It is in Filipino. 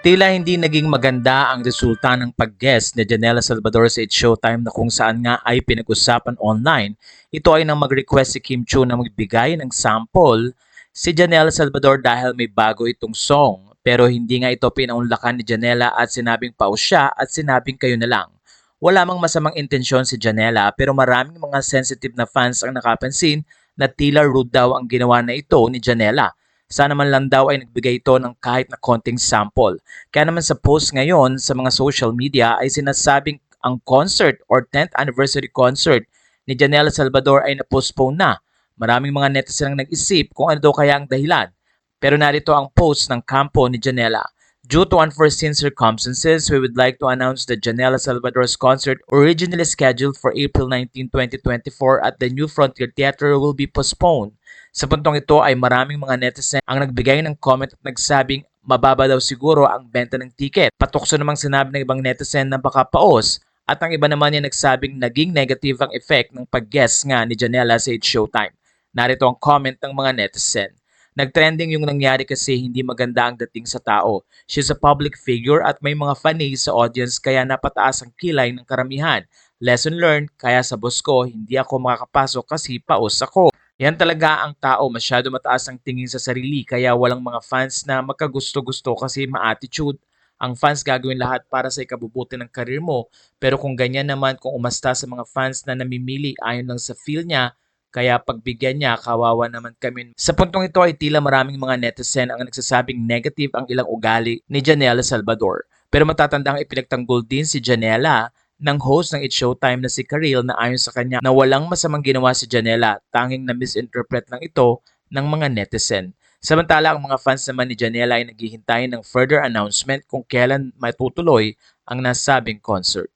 Tila hindi naging maganda ang resulta ng pag-guest ni Janela Salvador sa It's Showtime na kung saan nga ay pinag-usapan online. Ito ay nang mag-request si Kim Chiu na magbigay ng sample si Janela Salvador dahil may bago itong song. Pero hindi nga ito pinaunlakan ni Janela at sinabing pause siya at sinabing kayo na lang. Wala mang masamang intensyon si Janela pero maraming mga sensitive na fans ang nakapansin na tila rude daw ang ginawa na ito ni Janela. Sana man lang daw ay nagbigay ito ng kahit na konting sample. Kaya naman sa post ngayon sa mga social media ay sinasabing ang concert or 10th anniversary concert ni Janela Salvador ay na-postpone na. Maraming mga netizen ang nag-isip kung ano daw kaya ang dahilan. Pero narito ang post ng kampo ni Janela. Due to unforeseen circumstances, we would like to announce that Janela Salvador's concert, originally scheduled for April 19, 2024 at the New Frontier Theater, will be postponed. Sa puntong ito ay maraming mga netizen ang nagbigay ng comment at nagsabing mababa daw siguro ang benta ng ticket. Patukso namang sinabi ng ibang netizen na baka paos at ang iba naman yung nagsabing naging negative ang effect ng pag-guest nga ni Janela sa It's Showtime. Narito ang comment ng mga netizen. Nagtrending yung nangyari kasi hindi maganda ang dating sa tao. She's a public figure at may mga fans sa audience kaya napataas ang kilay ng karamihan. Lesson learned, kaya sa boss ko, hindi ako makakapasok kasi paos ako. Yan talaga ang tao, masyado mataas ang tingin sa sarili kaya walang mga fans na magkagusto-gusto kasi ma-attitude. Ang fans gagawin lahat para sa ikabubuti ng karir mo, pero kung ganyan naman kung umasta sa mga fans na namimili ayon lang sa feel niya, kaya pagbigyan niya, kawawa naman kami. Sa puntong ito ay tila maraming mga netizen ang nagsasabing negative ang ilang ugali ni Janela Salvador. Pero matatandang ipinagtanggol din si Janela ng host ng It's Showtime na si Karil na ayon sa kanya na walang masamang ginawa si Janela, tanging na misinterpret lang ito ng mga netizen. Samantala ang mga fans naman ni Janela ay naghihintay ng further announcement kung kailan matutuloy ang nasabing concert.